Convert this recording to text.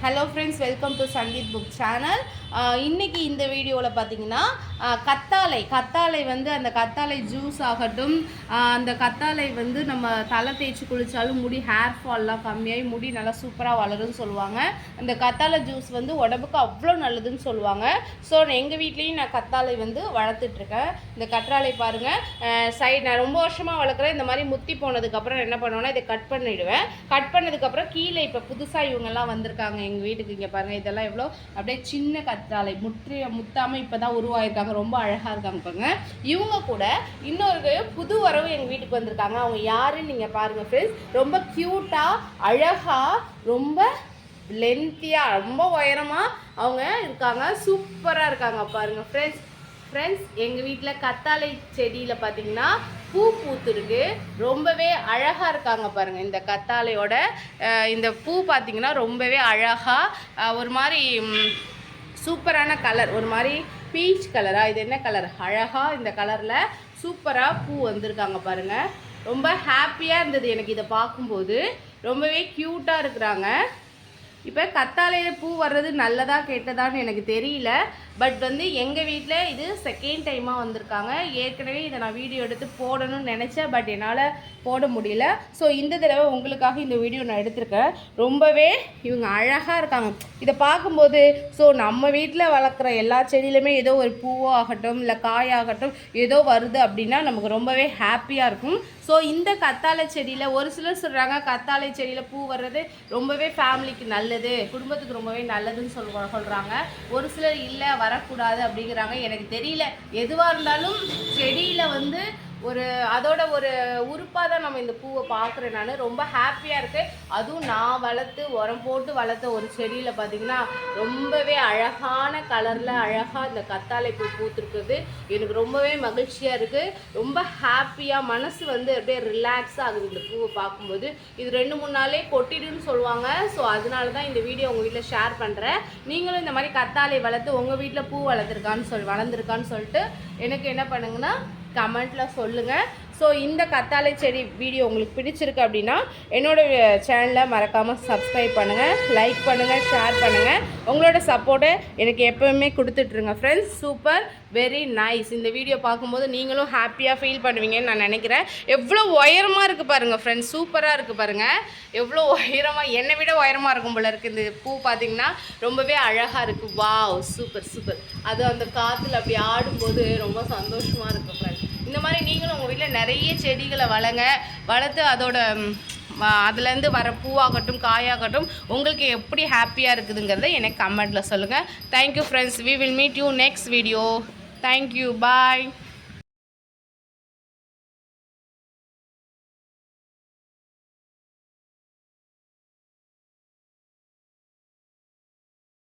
Hello friends, welcome to Sangeet book channel. இன்றைக்கி இந்த வீடியோவில் பார்த்தீங்கன்னா கத்தாழை வந்து அந்த கத்தாழை ஜூஸ் ஆகட்டும், அந்த கத்தாழை வந்து நம்ம தலை தேய்ச்சி குளித்தாலும் முடி ஹேர் ஃபால்லாம் கம்மியாகி முடி நல்லா சூப்பராக வளரும்னு சொல்லுவாங்க. அந்த கத்தாழை ஜூஸ் வந்து உடம்புக்கு அவ்வளோ நல்லதுன்னு சொல்லுவாங்க. ஸோ எங்கள் வீட்லேயும் நான் கத்தாழை வந்து வளர்த்துட்ருக்கேன். இந்த கற்றாழை பாருங்கள், நான் ரொம்ப வருஷமாக வளர்க்குறேன். இந்த மாதிரி முத்தி போனதுக்கப்புறம் என்ன பண்ணுவேன்னா இதை கட் பண்ணிவிடுவேன். கட் பண்ணதுக்கப்புறம் கீழே இப்போ புதுசாக இவங்கெல்லாம் வந்திருக்காங்க எங்கள் வீட்டுக்கு. இங்கே பாருங்கள், இதெல்லாம் எவ்வளோ அப்படியே சின்ன கற்றாழை முத்தாமல் இப்போ தான் உருவாயிருக்காங்க. ரொம்ப அழகாக இருக்காங்க பாருங்க. இவங்க கூட இன்னொரு புது வரவு எங்கள் வீட்டுக்கு வந்திருக்காங்க. அவங்க யாருன்னு நீங்கள் பாருங்கள் ஃப்ரெண்ட்ஸ். ரொம்ப க்யூட்டாக அழகாக ரொம்ப லென்த்தியாக ரொம்ப உயரமாக அவங்க இருக்காங்க. சூப்பராக இருக்காங்க பாருங்கள் ஃப்ரெண்ட்ஸ். எங்கள் வீட்டில் கத்தாழை செடியில் பார்த்தீங்கன்னா பூ பூத்துருக்கு. ரொம்பவே அழகாக இருக்காங்க பாருங்கள். இந்த கத்தாழையோட இந்த பூ பார்த்திங்கன்னா ரொம்பவே அழகாக ஒரு மாதிரி சூப்பரான கலர், ஒரு மாதிரி பீச் கலராக. இது என்ன கலர்? அழகாக இந்த கலரில் சூப்பராக பூ வந்திருக்காங்க பாருங்கள். ரொம்ப ஹாப்பியாக இருந்தது எனக்கு இதை பார்க்கும்போது. ரொம்பவே க்யூட்டாக இருக்கிறாங்க. இப்போ கத்தாழையில் பூ வர்றது நல்லதா கெட்டதான்னு எனக்கு தெரியல. பட் வந்து எங்கள் வீட்டில் இது செகண்ட் டைமாக வந்திருக்காங்க. ஏற்கனவே இதை நான் வீடியோ எடுத்து போடணும்னு நினச்சேன், பட் என்னால் போட முடியல. ஸோ இந்த தடவை உங்களுக்காக இந்த வீடியோ நான் எடுத்திருக்கேன். ரொம்பவே இவங்க அழகாக இருக்காங்க இதை பார்க்கும்போது. ஸோ நம்ம வீட்டில் வளர்க்குற எல்லா செடியிலுமே ஏதோ ஒரு பூவோ ஆகட்டும் இல்லை காயாகட்டும் ஏதோ வருது அப்படின்னா நமக்கு ரொம்பவே ஹாப்பியாக இருக்கும். ஸோ இந்த கத்தாழை செடியில் ஒரு சிலர் சொல்கிறாங்க கத்தாழை செடியில் பூ வர்றது ரொம்பவே ஃபேமிலிக்கு நல்லது, குடும்பத்துக்கு ரொம்பவே நல்லதுன்னு சொல்கிறாங்க. ஒரு சிலர் இல்லை வரக்கூடாது அப்படிங்கிறாங்க. எனக்கு தெரியல. எதுவாக இருந்தாலும் செடியில் வந்து அதோட ஒரு உறுப்பாக தான் நம்ம இந்த பூவை பார்க்குறேன். நான் ரொம்ப ஹாப்பியாக இருக்குது. அதுவும் நான் வளர்த்து உரம் போட்டு வளர்த்த ஒரு செடியில் பார்த்திங்கன்னா ரொம்பவே அழகான கலரில் அழகாக இந்த கத்தாழை பூ பூத்துருக்குது. எனக்கு ரொம்பவே மகிழ்ச்சியாக இருக்குது. ரொம்ப ஹாப்பியாக மனசு வந்து அப்படியே ரிலாக்ஸாக ஆகுது இந்த பூவை பார்க்கும்போது. இது 2-3 நாளே கொட்டிடுன்னு சொல்லுவாங்க. ஸோ அதனால தான் இந்த வீடியோ உங்கள் வீட்டில் ஷேர் பண்ணுறேன். நீங்களும் இந்த மாதிரி கத்தாழை வளர்த்து உங்கள் வீட்டில் பூ வளர்ந்துருக்கான்னு சொல்லிட்டு எனக்கு என்ன பண்ணுங்கன்னா கமெண்ட்டில் சொல்லுங்கள். ஸோ இந்த கத்தாழை செடி வீடியோ உங்களுக்கு பிடிச்சிருக்கு அப்படின்னா என்னோடய சேனலை மறக்காமல் சப்ஸ்கிரைப் பண்ணுங்கள், லைக் பண்ணுங்கள், ஷேர் பண்ணுங்கள். உங்களோட சப்போர்ட்டை எனக்கு எப்போவுமே கொடுத்துட்ருங்க ஃப்ரெண்ட்ஸ். Super, very nice. இந்த வீடியோ பார்க்கும்போது நீங்களும் ஹாப்பியாக ஃபீல் பண்ணுவீங்கன்னு நான் நினைக்கிறேன். எவ்வளோ உயரமாக இருக்குது பாருங்கள் ஃப்ரெண்ட்ஸ். சூப்பராக இருக்குது பாருங்கள். எவ்வளோ உயரமாக, என்னை விட உயரமாக இருக்கும் போல இருக்குது. இந்த பூ பார்த்திங்கன்னா ரொம்பவே அழகாக இருக்குது. Wow, super. அது அந்த காற்றுல அப்படி ஆடும்போது ரொம்ப சந்தோஷமாக இருக்குது ஃப்ரெண்ட்ஸ். இந்த மாதிரி நீங்களும் உங்கள் வீட்டில் நிறைய செடிகளை வளர்த்து அதுலேருந்து வர பூவாகட்டும் காயாகட்டும் உங்களுக்கு எப்படி ஹாப்பியாக இருக்குதுங்கிறத எனக்கு கமெண்ட்டில் சொல்லுங்கள். Thank you friends. We will meet you next video. Thank you, bye.